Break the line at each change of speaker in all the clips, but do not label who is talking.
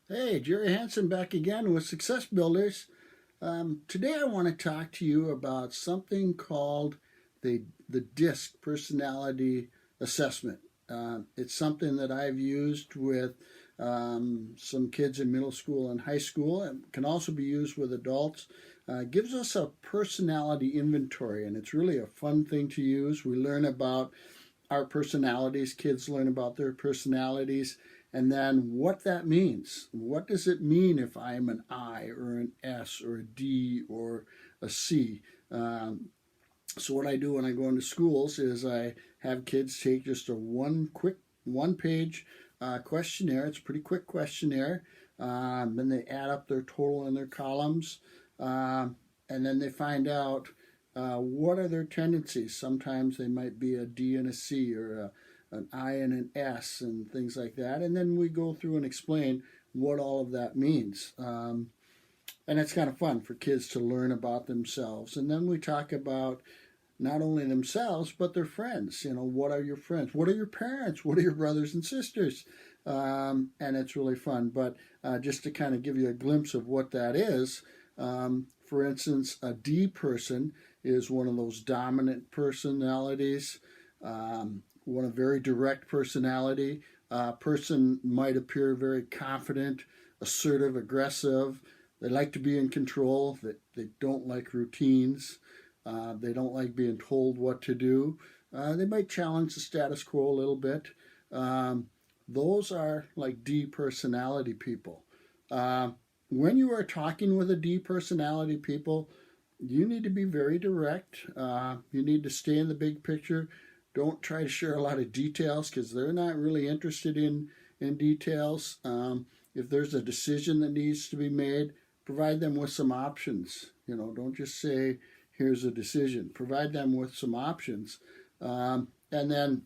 Hey, Jerry Hansen back again with Success Builders. Today I want to talk to you about something called the DISC Personality Assessment. It's something that I've used with some kids in middle school and high school, and can also be used with adults. Gives us a personality inventory, and it's really a fun thing to use. We learn about our personalities, kids learn about their personalities, and then what that means. What does it mean if I'm an I or an S or a D or a C? So what I do when I go into schools is I have kids take just a one page questionnaire. It's a pretty quick questionnaire. Then they add up their total in their columns, and then they find out what are their tendencies. Sometimes they might be a D and a C, or an I and an S, and things like that. And then we go through and explain what all of that means. And it's kind of fun for kids to learn about themselves. And then we talk about not only themselves but their friends. What are your friends? What are your parents? What are your brothers and sisters? And it's really fun. But just to kind of give you a glimpse of what that is, for instance, a D person is one of those dominant personalities, one a very direct personality. Person might appear very confident, assertive, aggressive. They like to be in control. They don't like routines. They don't like being told what to do. They might challenge the status quo a little bit. Those are like D personality people. When you are talking with a D personality people, you need to be very direct. You need to stay in the big picture. Don't try to share a lot of details because they're not really interested in details. If there's a decision that needs to be made, provide them with some options. Don't just say, here's a decision. Provide them with some options. And then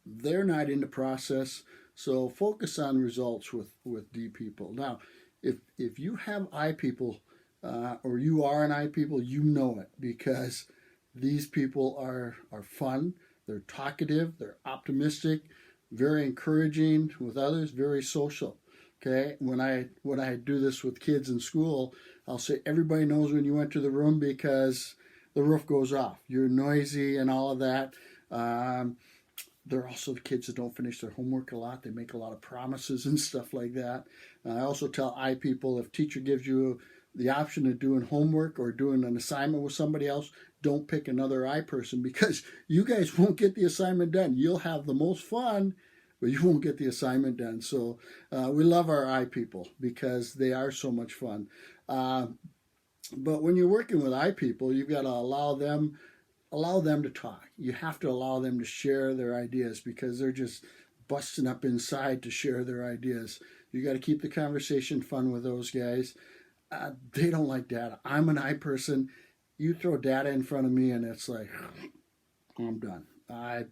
they're not in the process, so focus on results with D people. Now, if you have I people, or you are an I people, you know it, because these people are fun. They're talkative. They're optimistic. Very encouraging with others. Very social. Okay, when I do this with kids in school, I'll say everybody knows when you enter the room because the roof goes off. You're noisy and all of that. They're also the kids that don't finish their homework a lot. They make a lot of promises and stuff like that. I also tell I people, if teacher gives you the option of doing homework or doing an assignment with somebody else, don't pick another I person, because you guys won't get the assignment done. You'll have the most fun, but you won't get the assignment done. So we love our I people because they are so much fun. But when you're working with I people, you've got to allow them to talk. You have to allow them to share their ideas because they're just busting up inside to share their ideas. You got to keep the conversation fun with those guys. They don't like data. I'm an I person. You throw data in front of me and it's like, I'm done. I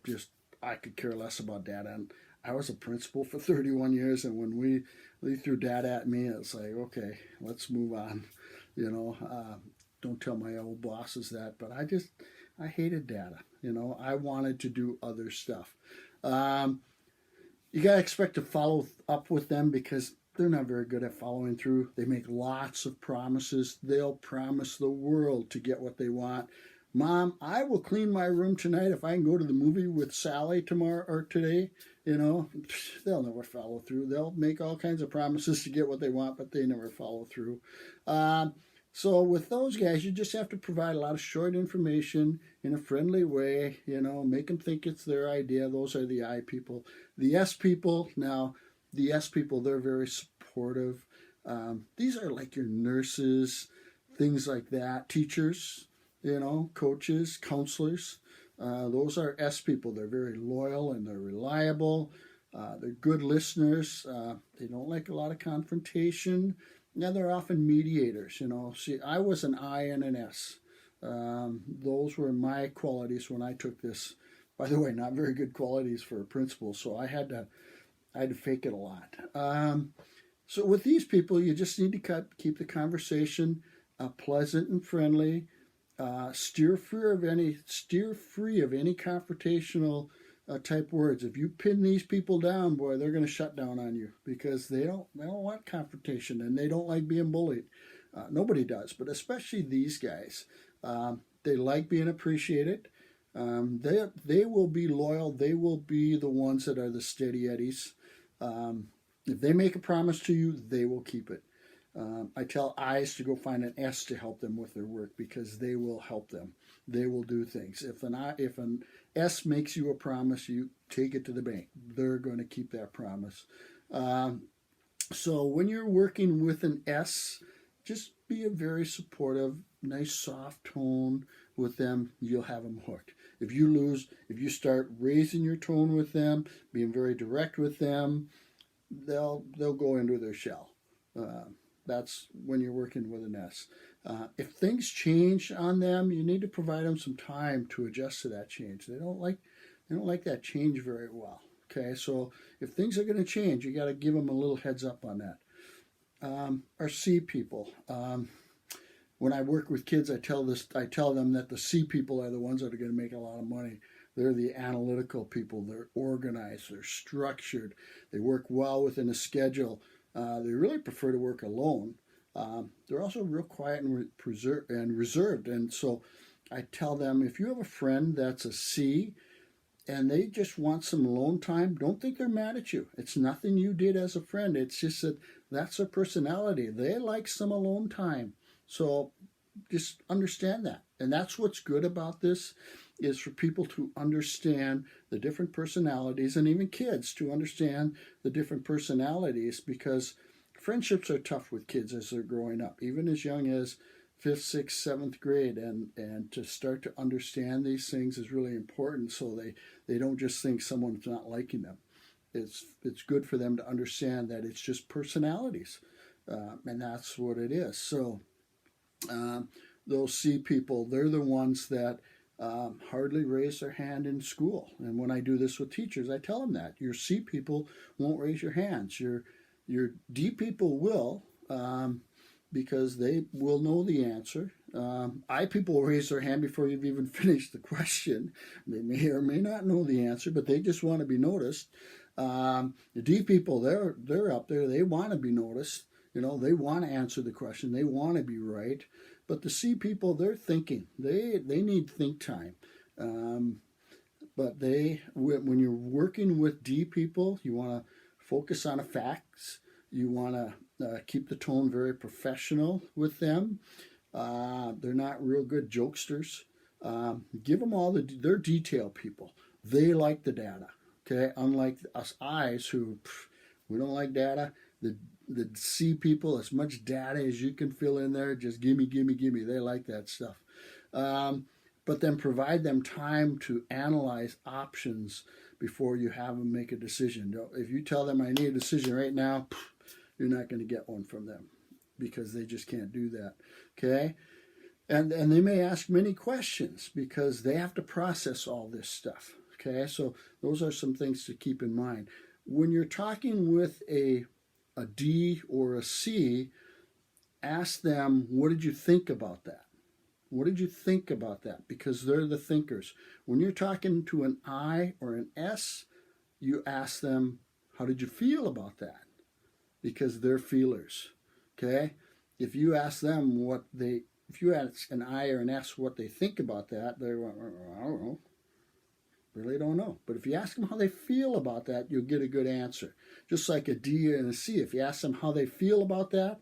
could care less about data. And I was a principal for 31 years, and when they threw data at me, it's like, okay, let's move on. Don't tell my old bosses that, but I hated data. I wanted to do other stuff. You got to expect to follow up with them because they're not very good at following through. They make lots of promises. They'll promise the world to get what they want. Mom, I will clean my room tonight if I can go to the movie with Sally tomorrow or today. They'll never follow through. They'll make all kinds of promises to get what they want, but they never follow through. So with those guys, you just have to provide a lot of short information in a friendly way. Make them think it's their idea. Those are the I people. The S people, now, the S people, they're very supportive. These are like your nurses, things like that, teachers, coaches, counselors. Those are S people. They're very loyal and they're reliable. They're good listeners. They don't like a lot of confrontation. Now, they're often mediators. See, I was an I and an S. Those were my qualities when I took this. By the way, not very good qualities for a principal, so I had to fake it a lot. So with these people, you just need to keep the conversation pleasant and friendly. Steer free of any confrontational type words. If you pin these people down, boy, they're going to shut down on you because they don't want confrontation and they don't like being bullied. Nobody does, but especially these guys. They like being appreciated. They will be loyal. They will be the ones that are the steady eddies. If they make a promise to you, they will keep it. I tell I's to go find an S to help them with their work because they will help them. They will do things. If an S makes you a promise, you take it to the bank. They're going to keep that promise. So when you're working with an S, just be a very supportive, nice soft tone with them. You'll have them hooked. If you start raising your tone with them, being very direct with them, they'll go into their shell. That's when you're working with an S. If things change on them, you need to provide them some time to adjust to that change. They don't like that change very well. Okay, so if things are going to change, you got to give them a little heads up on that. Our C people. When I work with kids, I tell them that the C people are the ones that are going to make a lot of money. They're the analytical people. They're organized. They're structured. They work well within a schedule. They really prefer to work alone. They're also real quiet and reserved. And so I tell them, if you have a friend that's a C and they just want some alone time, don't think they're mad at you. It's nothing you did as a friend. It's just that that's their personality. They like some alone time. So just understand that. And that's what's good about this, is for people to understand the different personalities, and even kids to understand the different personalities, because friendships are tough with kids as they're growing up, even as young as 5th, 6th, 7th grade. And to start to understand these things is really important, so they don't just think someone's not liking them. It's good for them to understand that it's just personalities, and that's what it is. So those C people, they're the ones that hardly raise their hand in school. And when I do this with teachers, I tell them that your C people won't raise your hands. Your D people will, because they will know the answer. I people will raise their hand before you've even finished the question. They may or may not know the answer, but they just want to be noticed. The D people, they're up there. They want to be noticed. They want to answer the question. They want to be right. But the C people, they're thinking. They need think time. But when you're working with D people, you want to focus on the facts. You want to keep the tone very professional with them. They're not real good jokesters. Give them they're detail people. They like the data. Okay, unlike us I's who we don't like data. The C people, as much data as you can fill in there, just gimme. They like that stuff. But then provide them time to analyze options before you have them make a decision. If you tell them I need a decision right now, you're not going to get one from them, because they just can't do that. Okay? And they may ask many questions because they have to process all this stuff. Okay? So those are some things to keep in mind. When you're talking with a D or a C, ask them, what did you think about that? What did you think about that? Because they're the thinkers. When you're talking to an I or an S, you ask them, how did you feel about that? Because they're feelers. Okay? If you ask them if you ask an I or an S what they think about that, they're going, I don't know. Really don't know. But if you ask them how they feel about that, you'll get a good answer. Just like a D and a C. If you ask them how they feel about that,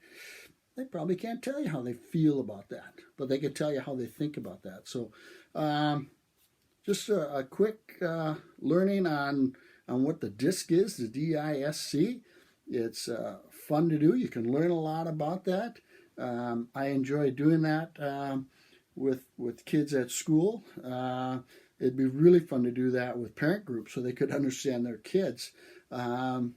they probably can't tell you how they feel about that. But they can tell you how they think about that. So just a quick learning on what the DISC is, the DISC. It's fun to do. You can learn a lot about that. I enjoy doing that with kids at school. It'd be really fun to do that with parent groups so they could understand their kids. I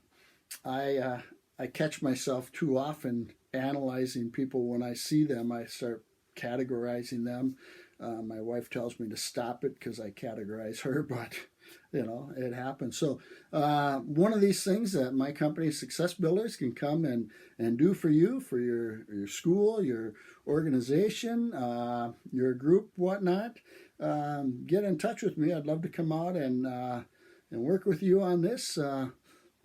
catch myself too often analyzing people. When I see them, I start categorizing them. My wife tells me to stop it because I categorize her, but it happens. So one of these things that my company, Success Builders, can come and do for you, for your school, your organization, your group, whatnot, get in touch with me. I'd love to come out and and work with you on this.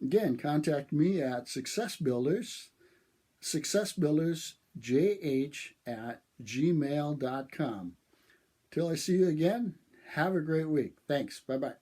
Again, contact me at successbuildersjh@gmail.com. Till I see you again, have a great week. Thanks. Bye-bye.